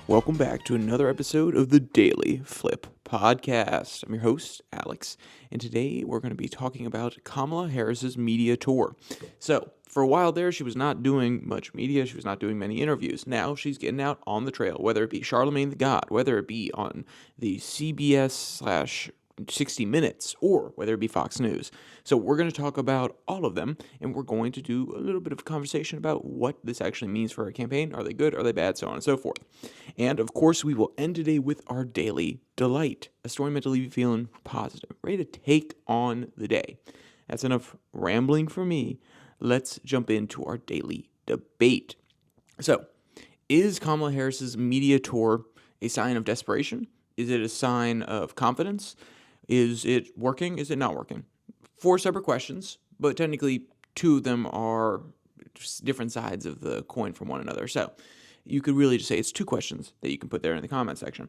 Welcome back to another episode of the DailyFlip podcast. I'm your host, Alex, and today we're going to be talking about Kamala Harris's media tour. So, for a while there, she was not doing much media. She was not doing many interviews. Now she's getting out on the trail, whether it be Charlemagne the God, whether it be on the CBS/60 Minutes, or whether it be Fox News. So we're going to talk about all of them, and we're going to do a little bit of conversation about what this actually means for our campaign. Are they good? Are they bad? So on and so forth. And of course, we will end today with our daily delight, a story meant to leave you feeling positive, ready to take on the day. That's enough rambling for me. Let's jump into our daily debate. So, is Kamala Harris's media tour a sign of desperation? Is it a sign of confidence? Is it working? Is it not working? 4 separate questions, but technically 2 of them are different sides of the coin from one another. So you could really just say it's 2 questions that you can put there in the comment section.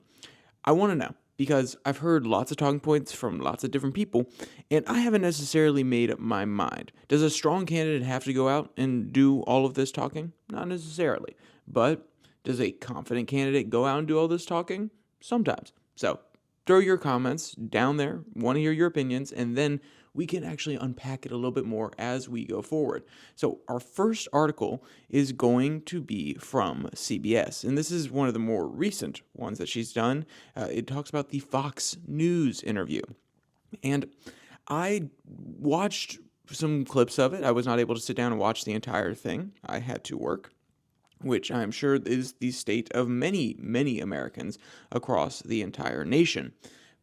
I want to know because I've heard lots of talking points from lots of different people, and I haven't necessarily made up my mind. Does a strong candidate have to go out and do all of this talking? Not necessarily. But does a confident candidate go out and do all this talking? Sometimes. So throw your comments down there. Want to hear your opinions, and then we can actually unpack it a little bit more as we go forward. So our first article is going to be from CBS, and this is one of the more recent ones that she's done. It talks about the Fox News interview, and I watched some clips of it. I was not able to sit down and watch the entire thing. I had to work, which I'm sure is the state of many, many Americans across the entire nation.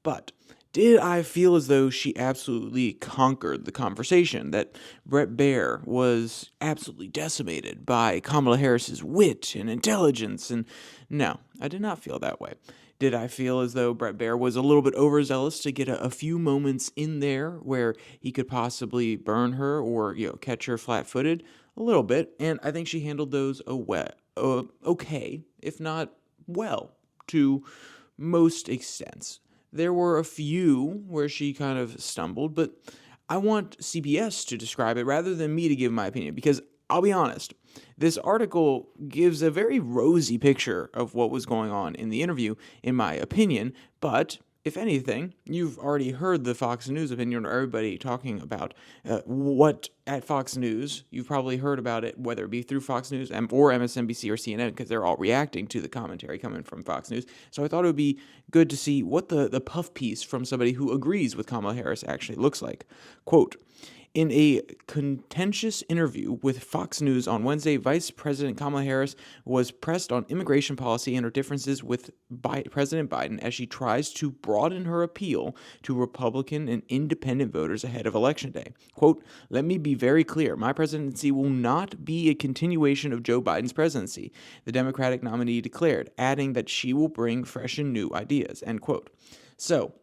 But did I feel as though she absolutely conquered the conversation, that Bret Baier was absolutely decimated by Kamala Harris's wit and intelligence? And no, I did not feel that way. Did I feel as though Bret Baier was a little bit overzealous to get a few moments in there where he could possibly burn her or catch her flat-footed? A little bit, and I think she handled those okay, if not well, to most extents. There were a few where she kind of stumbled, but I want CBS to describe it rather than me to give my opinion, because I'll be honest, this article gives a very rosy picture of what was going on in the interview, in my opinion, but if anything, you've already heard the Fox News opinion, or everybody talking about what at Fox News. You've probably heard about it, whether it be through Fox News or MSNBC or CNN, because they're all reacting to the commentary coming from Fox News. So I thought it would be good to see what the puff piece from somebody who agrees with Kamala Harris actually looks like. Quote, in a contentious interview with Fox News on Wednesday, Vice President Kamala Harris was pressed on immigration policy and her differences with President Biden as she tries to broaden her appeal to Republican and independent voters ahead of Election Day. Quote, let me be very clear. My presidency will not be a continuation of Joe Biden's presidency, the Democratic nominee declared, adding that she will bring fresh and new ideas, end quote. So,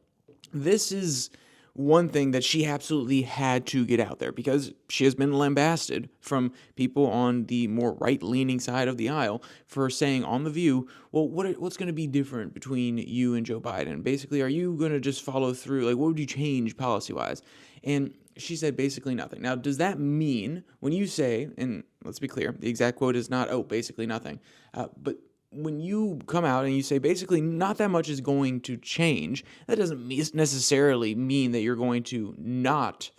this is one thing that she absolutely had to get out there, because she has been lambasted from people on the more right-leaning side of the aisle for saying on The View, well, what's going to be different between you and Joe Biden? Basically, are you going to just follow through? Like, what would you change policy-wise? And she said basically nothing. Now, does that mean when you say, and let's be clear, the exact quote is not, basically nothing, but when you come out and you say basically not that much is going to change, that doesn't necessarily mean that you're going to not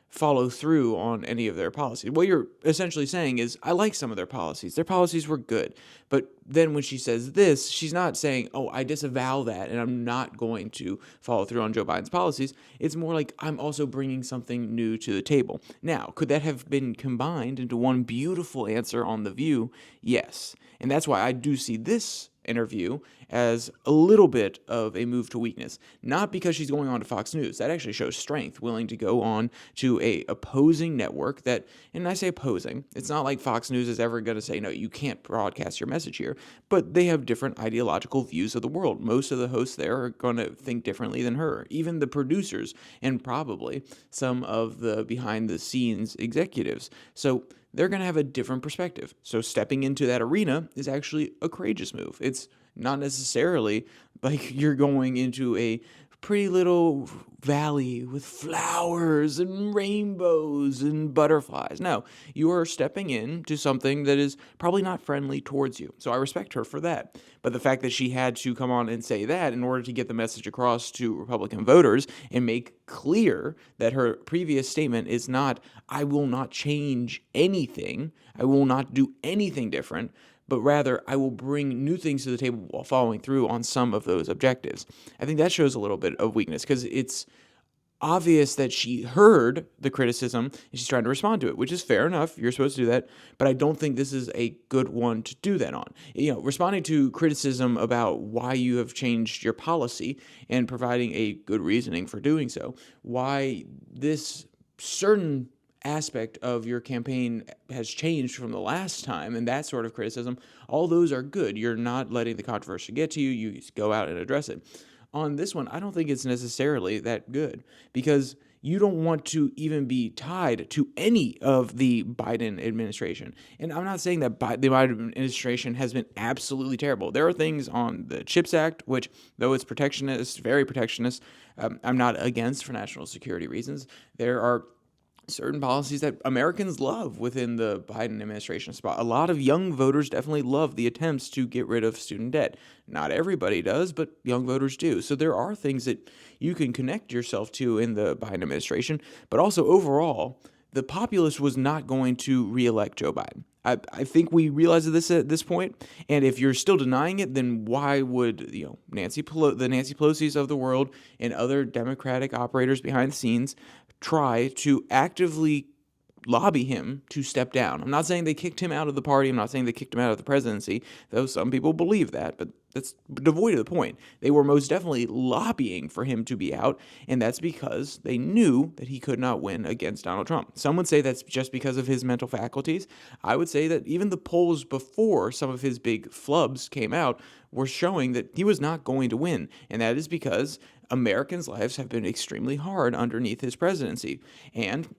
follow through on any of their policies. What you're essentially saying is, I like some of their policies. Their policies were good. But then when she says this, she's not saying, I disavow that and I'm not going to follow through on Joe Biden's policies. It's more like, I'm also bringing something new to the table. Now, could that have been combined into one beautiful answer on The View? Yes. And that's why I do see this interview as a little bit of a move to weakness. Not because she's going on to Fox News. That actually shows strength, willing to go on to a opposing network that, and I say opposing, it's not like Fox News is ever going to say, no, you can't broadcast your message here, but they have different ideological views of the world. Most of the hosts there are going to think differently than her. Even the producers, and probably some of the behind-the-scenes executives. So they're going to have a different perspective. So stepping into that arena is actually a courageous move. It's not necessarily like you're going into a pretty little valley with flowers and rainbows and butterflies. No, you are stepping into something that is probably not friendly towards you. So I respect her for that. But the fact that she had to come on and say that in order to get the message across to Republican voters and make clear that her previous statement is not, I will not change anything, I will not do anything different, but rather I will bring new things to the table while following through on some of those objectives. I think that shows a little bit of weakness because it's obvious that she heard the criticism and she's trying to respond to it, which is fair enough. You're supposed to do that, but I don't think this is a good one to do that on. Responding to criticism about why you have changed your policy and providing a good reasoning for doing so, why this certain aspect of your campaign has changed from the last time, and that sort of criticism, all those are good. You're not letting the controversy get to you. You go out and address it. On this one, I don't think it's necessarily that good because you don't want to even be tied to any of the Biden administration. And I'm not saying that the Biden administration has been absolutely terrible. There are things on the CHIPS Act, which, though it's protectionist, very protectionist, I'm not against for national security reasons. There are certain policies that Americans love within the Biden administration spot. A lot of young voters definitely love the attempts to get rid of student debt. Not everybody does, but young voters do. So there are things that you can connect yourself to in the Biden administration, but also overall, the populace was not going to reelect Joe Biden. I think we realize this at this point, and if you're still denying it, then why would the Nancy Pelosi's of the world and other Democratic operators behind the scenes try to actively lobby him to step down? I'm not saying they kicked him out of the party. I'm not saying they kicked him out of the presidency, though some people believe that, but that's devoid of the point. They were most definitely lobbying for him to be out, and that's because they knew that he could not win against Donald Trump. Some would say that's just because of his mental faculties. I would say that even the polls before some of his big flubs came out were showing that he was not going to win, and that is because Americans' lives have been extremely hard underneath his presidency, and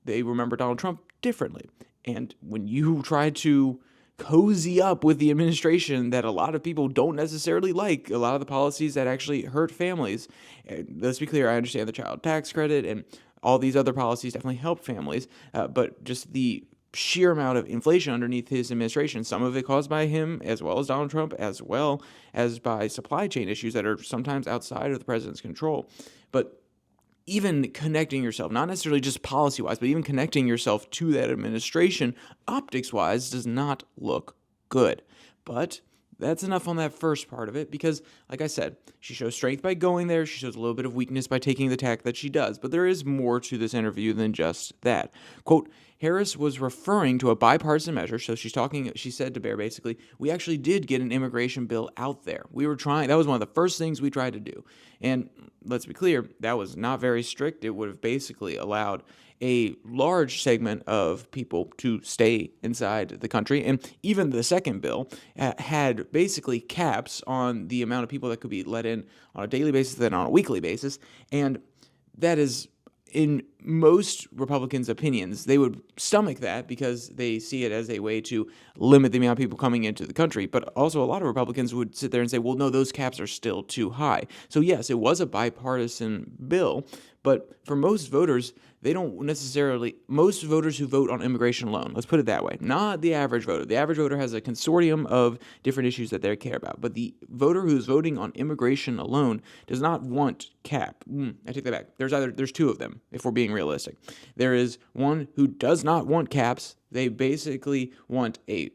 they remember Donald Trump differently. And when you try to cozy up with the administration that a lot of people don't necessarily like, a lot of the policies that actually hurt families, let's be clear, I understand the child tax credit and all these other policies definitely help families, but just the sheer amount of inflation underneath his administration, some of it caused by him as well as Donald Trump, as well as by supply chain issues that are sometimes outside of the president's control. But even connecting yourself, not necessarily just policy-wise, but even connecting yourself to that administration, optics-wise, does not look good. But that's enough on that first part of it because, like I said, she shows strength by going there. She shows a little bit of weakness by taking the tack that she does. But there is more to this interview than just that. Quote, Harris was referring to a bipartisan measure. So she said to Bear basically, we actually did get an immigration bill out there. That was one of the first things we tried to do. And let's be clear, that was not very strict. It would have basically allowed a large segment of people to stay inside the country. And even the second bill had basically caps on the amount of people that could be let in on a daily basis, then on a weekly basis. And that is, in most Republicans' opinions, they would stomach that because they see it as a way to limit the amount of people coming into the country. But also a lot of Republicans would sit there and say, well, no, those caps are still too high. So yes, it was a bipartisan bill, but for most voters, most voters who vote on immigration alone, let's put it that way, not the average voter. The average voter has a consortium of different issues that they care about, but the voter who's voting on immigration alone does not want cap. I take that back. There's two of them, if we're being realistic. There is one who does not want caps. They basically want a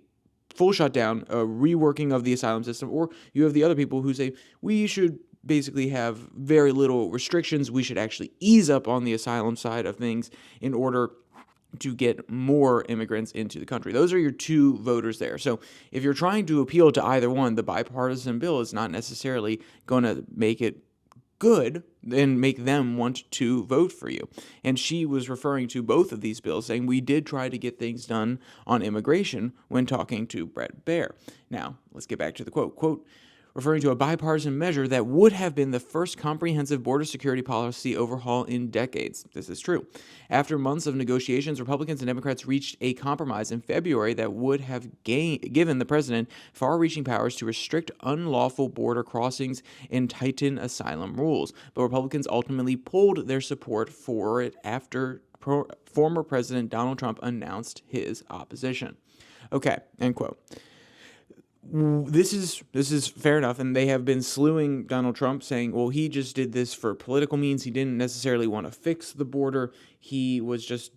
full shutdown, a reworking of the asylum system, or you have the other people who say, we should basically have very little restrictions. We should actually ease up on the asylum side of things in order to get more immigrants into the country. Those are your two voters there. So if you're trying to appeal to either one, the bipartisan bill is not necessarily going to make it good and make them want to vote for you. And she was referring to both of these bills, saying we did try to get things done on immigration when talking to Bret Baier. Now, let's get back to the quote. Quote, referring to a bipartisan measure that would have been the first comprehensive border security policy overhaul in decades. This is true. After months of negotiations, Republicans and Democrats reached a compromise in February that would have given the president far-reaching powers to restrict unlawful border crossings and tighten asylum rules. But Republicans ultimately pulled their support for it after former President Donald Trump announced his opposition. Okay, end quote. This is fair enough, and they have been slewing Donald Trump, saying, well, he just did this for political means. He didn't necessarily want to fix the border. He was just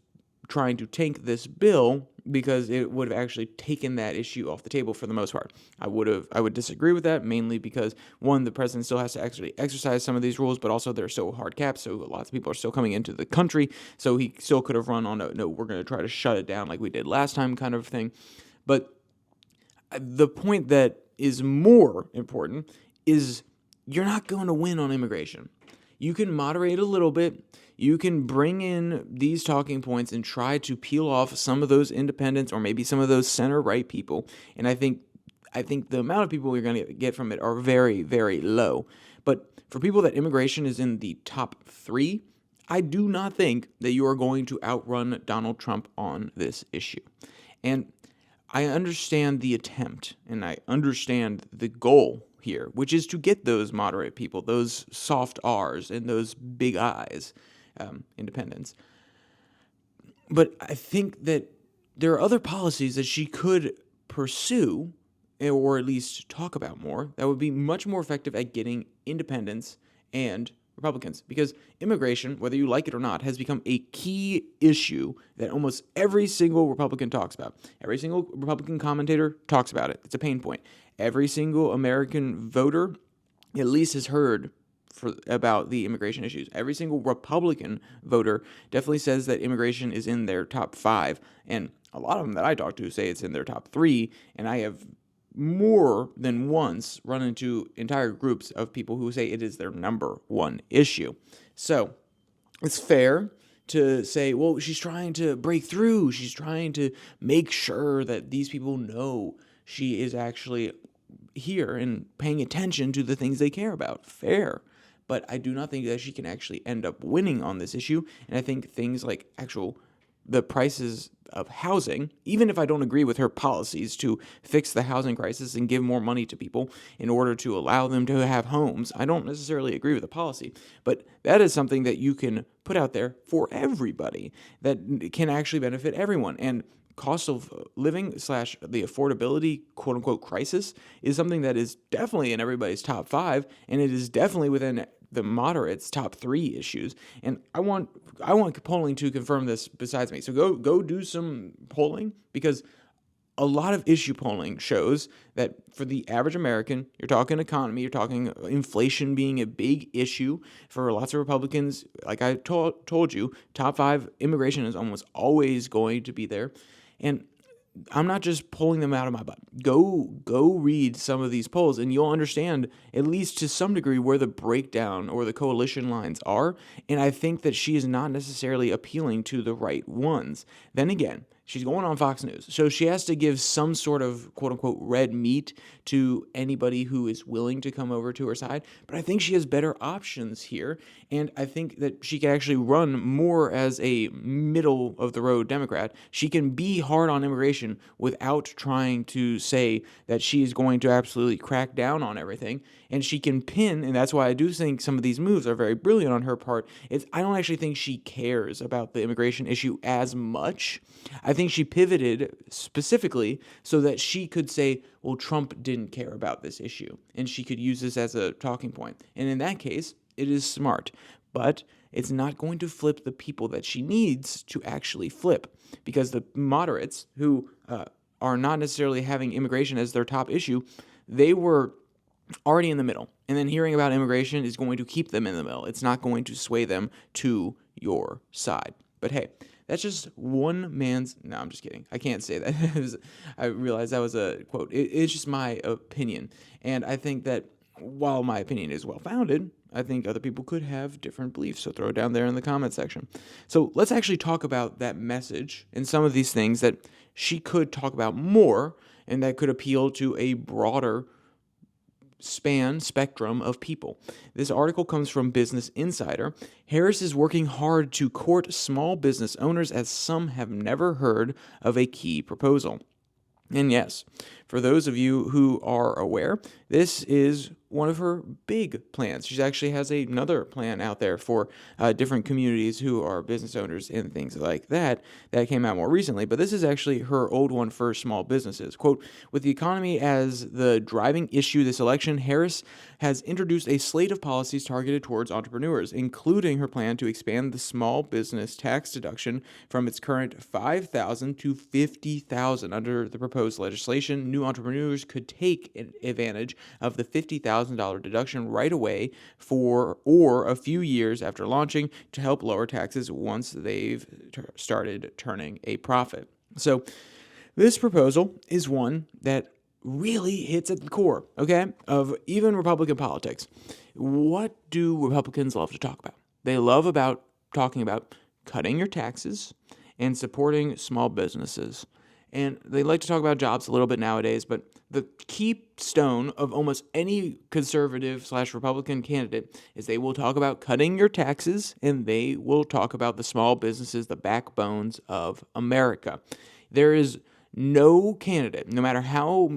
trying to tank this bill because it would have actually taken that issue off the table for the most part. I would disagree with that, mainly because, one, the president still has to actually exercise some of these rules, but also they're so hard capped, so lots of people are still coming into the country, so he still could have run on no, we're going to try to shut it down like we did last time kind of thing. But the point that is more important is you're not going to win on immigration. You can moderate a little bit. You can bring in these talking points and try to peel off some of those independents or maybe some of those center-right people. And I think the amount of people you're going to get from it are very, very low. But for people that immigration is in the top 3, I do not think that you are going to outrun Donald Trump on this issue. And I understand the attempt, and I understand the goal here, which is to get those moderate people, those soft R's and those big I's, independents. But I think that there are other policies that she could pursue, or at least talk about more, that would be much more effective at getting independents and Republicans, because immigration, whether you like it or not, has become a key issue that almost every single Republican talks about. Every single Republican commentator talks about it. It's a pain point. Every single American voter at least has heard about the immigration issues. Every single Republican voter definitely says that immigration is in their top 5, and a lot of them that I talk to say it's in their top 3, and I have more than once run into entire groups of people who say it is their number 1 issue. So it's fair to say, well, she's trying to break through. She's trying to make sure that these people know she is actually here and paying attention to the things they care about. Fair. But I do not think that she can actually end up winning on this issue. And I think things like the prices of housing, even if I don't agree with her policies to fix the housing crisis and give more money to people in order to allow them to have homes, I don't necessarily agree with the policy, but that is something that you can put out there for everybody that can actually benefit everyone. And cost of living / the affordability quote unquote crisis is something that is definitely in everybody's top 5, and it is definitely within the moderates' top 3 issues. And I want polling to confirm this besides me. So go do some polling, because a lot of issue polling shows that for the average American, you're talking economy, you're talking inflation being a big issue for lots of Republicans. Like I told you, top 5 immigration is almost always going to be there. And I'm not just pulling them out of my butt. Go read some of these polls, and you'll understand, at least to some degree, where the breakdown or the coalition lines are. And I think that she is not necessarily appealing to the right ones. Then again, she's going on Fox News, so she has to give some sort of quote-unquote red meat to anybody who is willing to come over to her side. But I think she has better options here, and I think that she can actually run more as a middle-of-the-road Democrat. She can be hard on immigration without trying to say that she is going to absolutely crack down on everything, and she can pin, and that's why I do think some of these moves are very brilliant on her part. I don't actually think she cares about the immigration issue as much. I think she pivoted specifically so that she could say, well, Trump didn't care about this issue, and she could use this as a talking point. And in that case, it is smart, but it's not going to flip the people that she needs to actually flip, because the moderates who are not necessarily having immigration as their top issue, they were already in the middle. And then hearing about immigration is going to keep them in the middle. It's not going to sway them to your side. But hey, that's just one man's... No, I'm just kidding. I can't say that. I realized that was a quote. It's just my opinion. And I think that while my opinion is well-founded, I think other people could have different beliefs. So throw it down there in the comment section. So let's actually talk about that message and some of these things that she could talk about more and that could appeal to a broader spectrum of people. This article comes from Business Insider. Harris is working hard to court small business owners as some have never heard of a key proposal. And yes, for those of you who are aware, this is one of her big plans. She actually has another plan out there for different communities who are business owners and things like that came out more recently. But this is actually her old one for small businesses. Quote, with the economy as the driving issue this election, Harris has introduced a slate of policies targeted towards entrepreneurs, including her plan to expand the small business tax deduction from its current $5,000 to $50,000. Under the proposed legislation, new entrepreneurs could take advantage of the $50,000 deduction right away or a few years after launching to help lower taxes once they've started turning a profit. So this proposal is one that really hits at the core, okay, of even Republican politics. What do Republicans love to talk about? They love talking about cutting your taxes and supporting small businesses. And they like to talk about jobs a little bit nowadays, but the keystone of almost any conservative/Republican candidate is they will talk about cutting your taxes, and they will talk about the small businesses, the backbones of America. There is no candidate, no matter how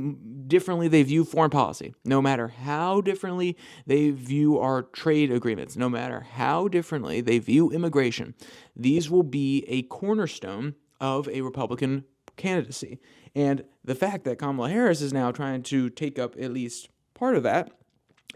differently they view foreign policy, no matter how differently they view our trade agreements, no matter how differently they view immigration, these will be a cornerstone of a Republican candidacy. And the fact that Kamala Harris is now trying to take up at least part of that,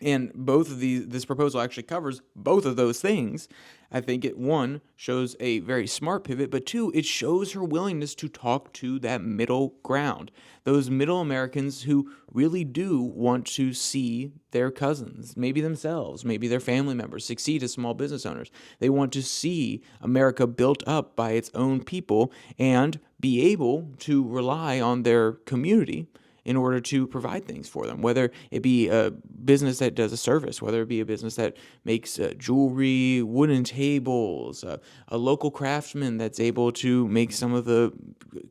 and this proposal actually covers both of those things, I think it, one, shows a very smart pivot, but two, it shows her willingness to talk to that middle ground, those middle Americans who really do want to see their cousins, maybe themselves, maybe their family members, succeed as small business owners. They want to see America built up by its own people and be able to rely on their community in order to provide things for them, whether it be a business that does a service, whether it be a business that makes jewelry, wooden tables, a local craftsman that's able to make some of the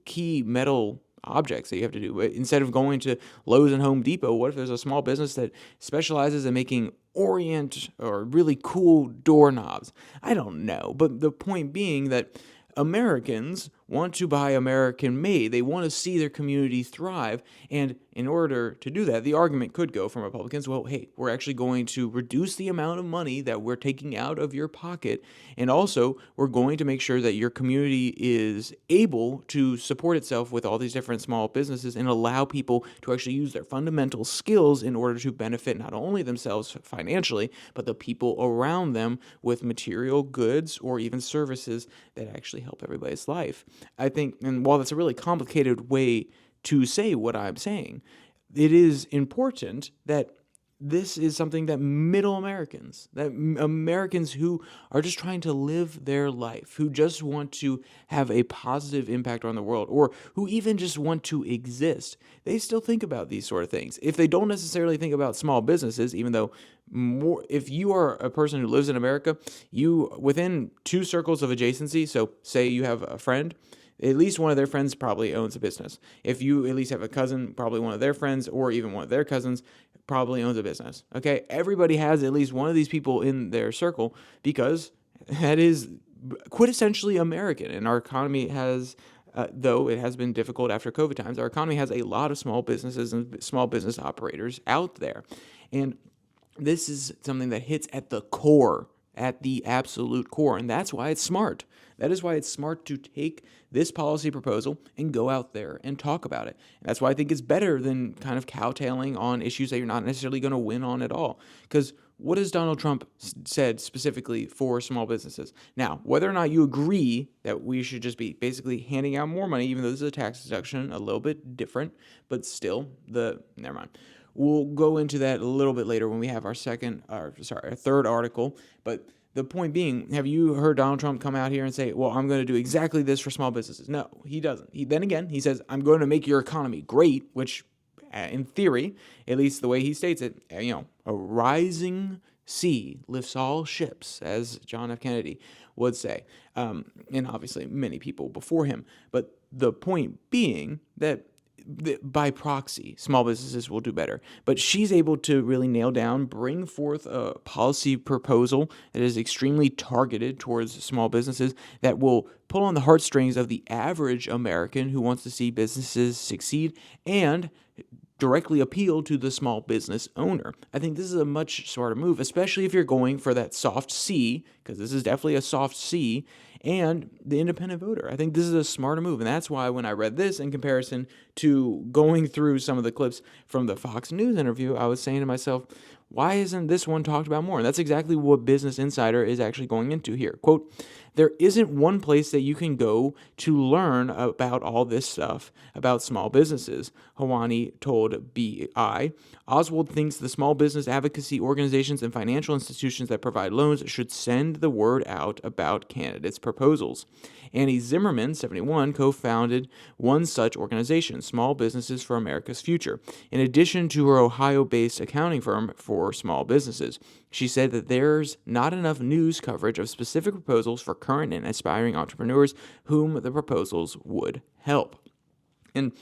key metal objects that you have to do. Instead of going to Lowe's and Home Depot, what if there's a small business that specializes in making orient or really cool doorknobs? I don't know, but the point being that Americans want to buy American made. They want to see their community thrive. And in order to do that, the argument could go from Republicans, well, hey, we're actually going to reduce the amount of money that we're taking out of your pocket. And also, we're going to make sure that your community is able to support itself with all these different small businesses and allow people to actually use their fundamental skills in order to benefit not only themselves financially, but the people around them with material goods or even services that actually help everybody's life. I think, and while that's a really complicated way to say what I'm saying, it is important that this is something that middle Americans, that Americans who are just trying to live their life, who just want to have a positive impact on the world, or who even just want to exist, they still think about these sort of things. If they don't necessarily think about small businesses, even though if you are a person who lives in America, you within two circles of adjacency, so say you have a friend, at least one of their friends probably owns a business. If you at least have a cousin, probably one of their friends or even one of their cousins probably owns a business. Okay, everybody has at least one of these people in their circle because that is quintessentially American. And our economy has, though it has been difficult after COVID times, our economy has a lot of small businesses and small business operators out there. And this is something that hits at the core, at the absolute core. And that's why it's smart. That is why it's smart to take this policy proposal and go out there and talk about it. And that's why I think it's better than kind of cowtailing on issues that you're not necessarily going to win on at all. Because what has Donald Trump said specifically for small businesses? Now, whether or not you agree that we should just be basically handing out more money, even though this is a tax deduction, a little bit different, but still, never mind. We'll go into that a little bit later when we have our third article. But the point being, have you heard Donald Trump come out here and say, well, I'm going to do exactly this for small businesses? No, he doesn't. Then again, he says, I'm going to make your economy great, which in theory, at least the way he states it, a rising sea lifts all ships, as John F. Kennedy would say, and obviously many people before him. But the point being that by proxy, small businesses will do better. But she's able to really nail down, bring forth a policy proposal that is extremely targeted towards small businesses that will pull on the heartstrings of the average American who wants to see businesses succeed and directly appeal to the small business owner. I think this is a much smarter move, especially if you're going for that soft C, because this is definitely a soft C, and the independent voter. I think this is a smarter move. And that's why when I read this in comparison to going through some of the clips from the Fox News interview, I was saying to myself, why isn't this one talked about more? And that's exactly what Business Insider is actually going into here. Quote, there isn't one place that you can go to learn about all this stuff about small businesses, Hawani told BI. Oswald thinks the small business advocacy organizations and financial institutions that provide loans should send the word out about candidates' proposals. Annie Zimmerman, 71, co-founded one such organization, Small Businesses for America's Future, in addition to her Ohio-based accounting firm for small businesses. She said that there's not enough news coverage of specific proposals for current and aspiring entrepreneurs whom the proposals would help. And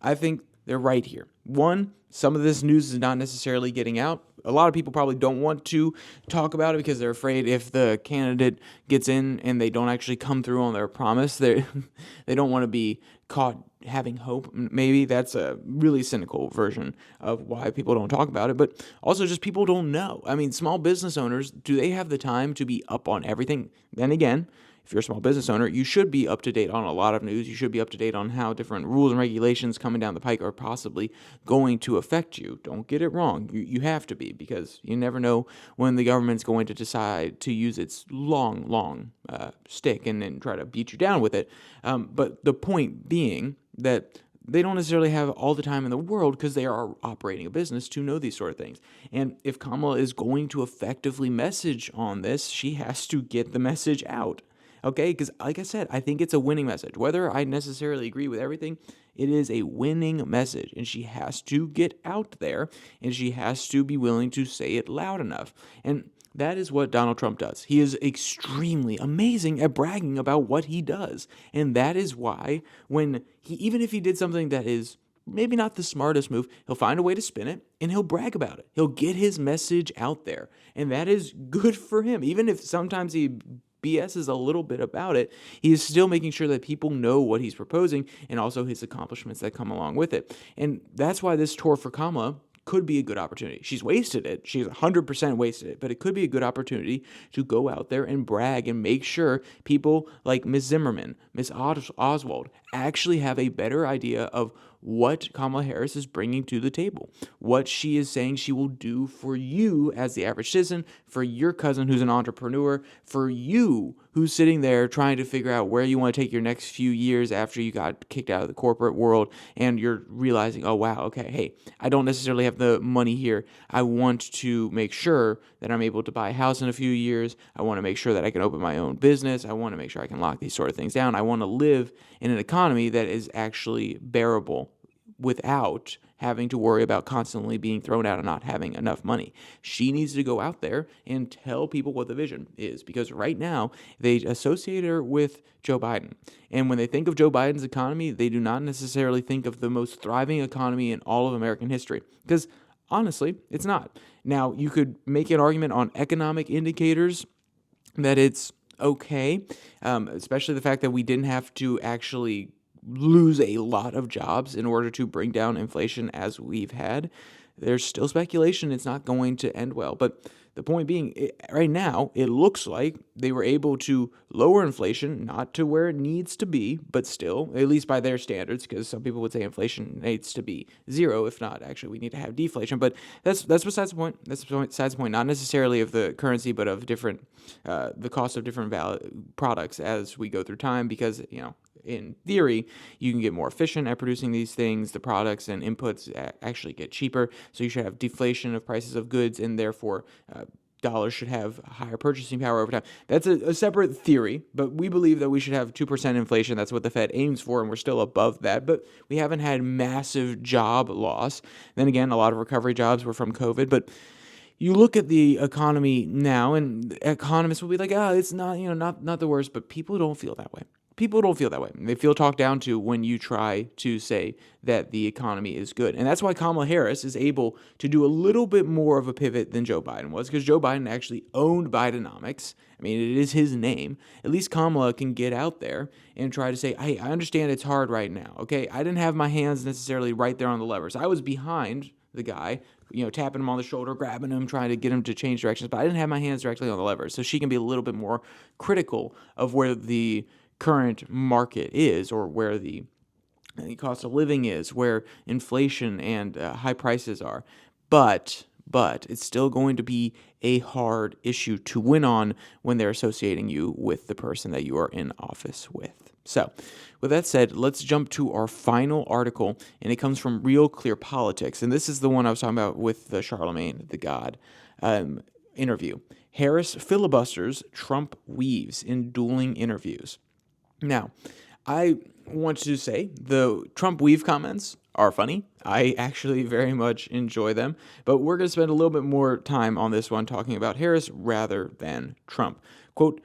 I think they're right here. One, some of this news is not necessarily getting out. A lot of people probably don't want to talk about it because they're afraid if the candidate gets in and they don't actually come through on their promise, they don't want to be caught having hope. Maybe that's a really cynical version of why people don't talk about it, but also just people don't know. I mean, small business owners, do they have the time to be up on everything? Then again, if you're a small business owner, you should be up to date on a lot of news. You should be up to date on how different rules and regulations coming down the pike are possibly going to affect you. Don't get it wrong. You have to be, because you never know when the government's going to decide to use its long stick and then try to beat you down with it. But the point being that they don't necessarily have all the time in the world because they are operating a business to know these sort of things. And if Kamala is going to effectively message on this, she has to get the message out. Okay, because like I said, I think it's a winning message. Whether I necessarily agree with everything, it is a winning message, and she has to get out there, and she has to be willing to say it loud enough. And that is what Donald Trump does. He is extremely amazing at bragging about what he does. And that is why even if he did something that is maybe not the smartest move, he'll find a way to spin it and he'll brag about it. He'll get his message out there. And that is good for him. Even if sometimes he BS's a little bit about it, he is still making sure that people know what he's proposing and also his accomplishments that come along with it. And that's why this tour for Kamala could be a good opportunity. She's wasted it. She's 100% wasted it, but it could be a good opportunity to go out there and brag and make sure people like Ms. Zimmerman, Ms. Oswald actually have a better idea of what Kamala Harris is bringing to the table, what she is saying she will do for you as the average citizen, for your cousin who's an entrepreneur, for you who's sitting there trying to figure out where you want to take your next few years after you got kicked out of the corporate world and you're realizing, oh, wow, okay, hey, I don't necessarily have the money here. I want to make sure that I'm able to buy a house in a few years. I want to make sure that I can open my own business. I want to make sure I can lock these sort of things down. I want to live in an economy that is actually bearable without having to worry about constantly being thrown out and not having enough money. She needs to go out there and tell people what the vision is, because right now they associate her with Joe Biden. And when they think of Joe Biden's economy, they do not necessarily think of the most thriving economy in all of American history, because honestly, it's not. Now, you could make an argument on economic indicators that it's okay, especially the fact that we didn't have to actually lose a lot of jobs in order to bring down inflation as we've had. There's still speculation it's not going to end well. But the point being, right now, it looks like they were able to lower inflation, not to where it needs to be, but still, at least by their standards, because some people would say inflation needs to be zero. If not, actually, we need to have deflation. But that's besides the point. That's besides the point, not necessarily of the currency, but of different, the cost of different products as we go through time, because, in theory, you can get more efficient at producing these things. The products and inputs actually get cheaper. So you should have deflation of prices of goods, and therefore dollars should have higher purchasing power over time. That's a separate theory, but we believe that we should have 2% inflation. That's what the Fed aims for, and we're still above that. But we haven't had massive job loss. Then again, a lot of recovery jobs were from COVID, but you look at the economy now, and economists will be like, it's not, not the worst, but people don't feel that way. people don't feel that way. They feel talked down to when you try to say that the economy is good. And that's why Kamala Harris is able to do a little bit more of a pivot than Joe Biden was, because Joe Biden actually owned Bidenomics. I mean, it is his name. At least Kamala can get out there and try to say, hey, I understand it's hard right now, okay? I didn't have my hands necessarily right there on the levers. I was behind the guy, tapping him on the shoulder, grabbing him, trying to get him to change directions, but I didn't have my hands directly on the levers. So she can be a little bit more critical of where the current market is, or where the cost of living is, where inflation and high prices are. But it's still going to be a hard issue to win on when they're associating you with the person that you are in office with. So, with that said, let's jump to our final article, and it comes from Real Clear Politics. And this is the one I was talking about with the Charlemagne the God interview. Harris filibusters, Trump weaves in dueling interviews. Now, I want to say the Trump weave comments are funny. I actually very much enjoy them, but we're going to spend a little bit more time on this one talking about Harris rather than Trump. Quote,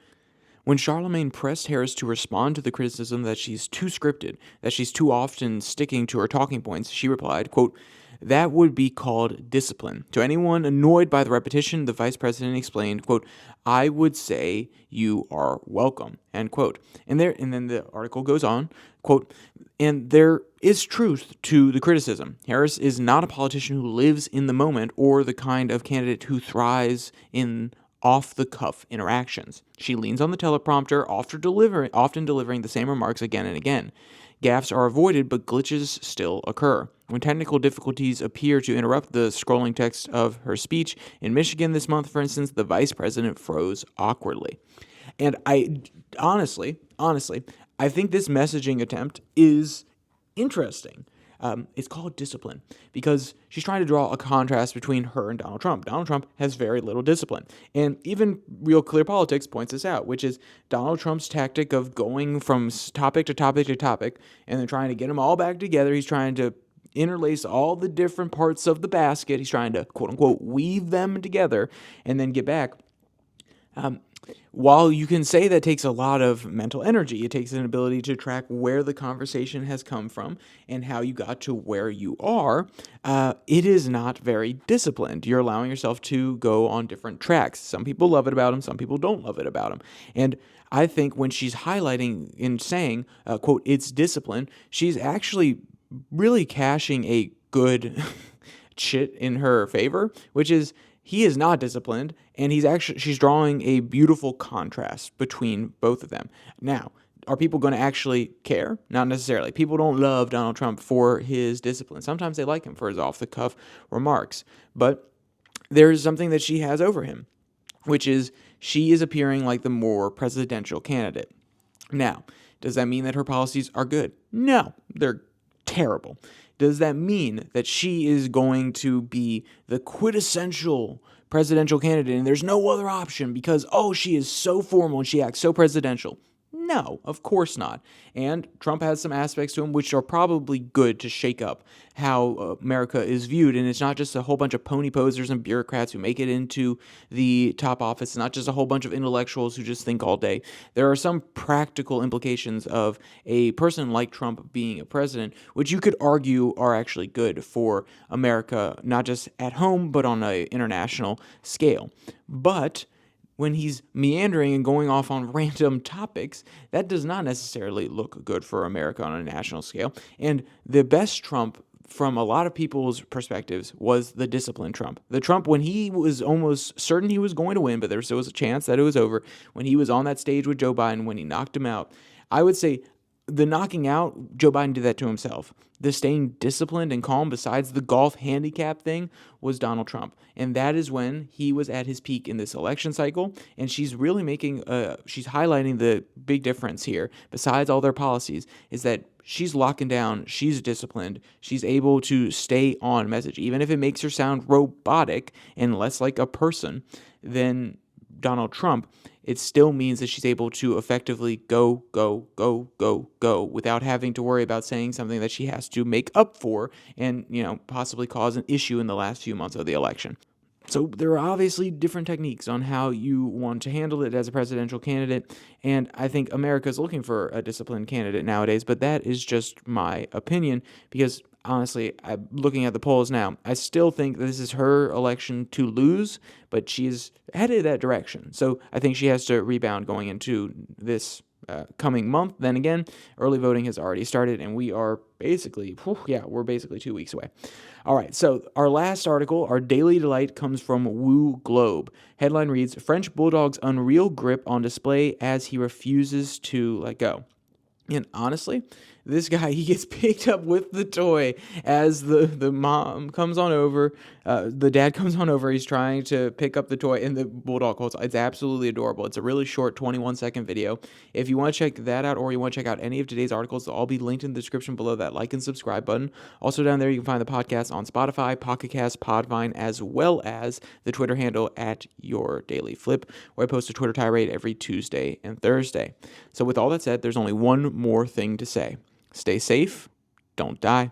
when Charlemagne pressed Harris to respond to the criticism that she's too scripted, that she's too often sticking to her talking points, she replied, quote, that would be called discipline. To anyone annoyed by the repetition, the vice president explained, quote, I would say you are welcome, end quote. And then the article goes on, quote, and there is truth to the criticism. Harris is not a politician who lives in the moment or the kind of candidate who thrives in off-the-cuff interactions. She leans on the teleprompter, often delivering the same remarks again and again. Gaffes are avoided, but glitches still occur. When technical difficulties appear to interrupt the scrolling text of her speech in Michigan this month, for instance, the vice president froze awkwardly. And I honestly, I think this messaging attempt is interesting. It's called discipline because she's trying to draw a contrast between her and Donald Trump. Donald Trump has very little discipline. And even Real Clear Politics points this out, which is Donald Trump's tactic of going from topic to topic to topic and then trying to get them all back together. He's trying to interlace all the different parts of the basket. He's trying to, quote unquote, weave them together and then get back. While you can say that takes a lot of mental energy, it takes an ability to track where the conversation has come from and how you got to where you are, it is not very disciplined. You're allowing yourself to go on different tracks. Some people love it about him, some people don't love it about him. And I think when she's highlighting and saying, quote, it's discipline, she's actually really cashing a good chit in her favor, which is he is not disciplined, and she's drawing a beautiful contrast between both of them. Now, are people going to actually care? Not necessarily. People don't love Donald Trump for his discipline. Sometimes they like him for his off-the-cuff remarks. But there is something that she has over him, which is she is appearing like the more presidential candidate. Now, does that mean that her policies are good? No, they're terrible. Does that mean that she is going to be the quintessential presidential candidate and there's no other option because, she is so formal and she acts so presidential? No, of course not. And Trump has some aspects to him which are probably good to shake up how America is viewed. And it's not just a whole bunch of pony posers and bureaucrats who make it into the top office. It's not just a whole bunch of intellectuals who just think all day. There are some practical implications of a person like Trump being a president, which you could argue are actually good for America, not just at home, but on an international scale. But when he's meandering and going off on random topics, that does not necessarily look good for America on a national scale. And the best Trump, from a lot of people's perspectives, was the disciplined Trump. The Trump when he was almost certain he was going to win, but there still was a chance that it was over, when he was on that stage with Joe Biden, when he knocked him out. I would say the knocking out, Joe Biden did that to himself. The staying disciplined and calm, besides the golf handicap thing, was Donald Trump. And that is when he was at his peak in this election cycle. And she's really she's highlighting the big difference here, besides all their policies, is that she's locking down, she's disciplined, she's able to stay on message. Even if it makes her sound robotic and less like a person than Donald Trump, it still means that she's able to effectively go without having to worry about saying something that she has to make up for and, possibly cause an issue in the last few months of the election. So there are obviously different techniques on how you want to handle it as a presidential candidate, and I think America's looking for a disciplined candidate nowadays, but that is just my opinion because honestly, I'm looking at the polls now. I still think this is her election to lose, but she's headed that direction. So I think she has to rebound going into this coming month. Then again, early voting has already started, and we are basically, we're basically 2 weeks away. All right, so our last article, our Daily Delight, comes from Woo Globe. Headline reads, French Bulldog's unreal grip on display as he refuses to let go. And honestly, this guy, he gets picked up with the toy as the mom comes on over, the dad comes on over, he's trying to pick up the toy, and the bulldog holds. It's absolutely adorable. It's a really short 21-second video. If you want to check that out, or you want to check out any of today's articles, they'll all be linked in the description below that like and subscribe button. Also down there, you can find the podcast on Spotify, Pocket Cast, Podvine, as well as the Twitter handle at Your Daily Flip, where I post a Twitter tirade every Tuesday and Thursday. So with all that said, there's only one more thing to say. Stay safe, don't die.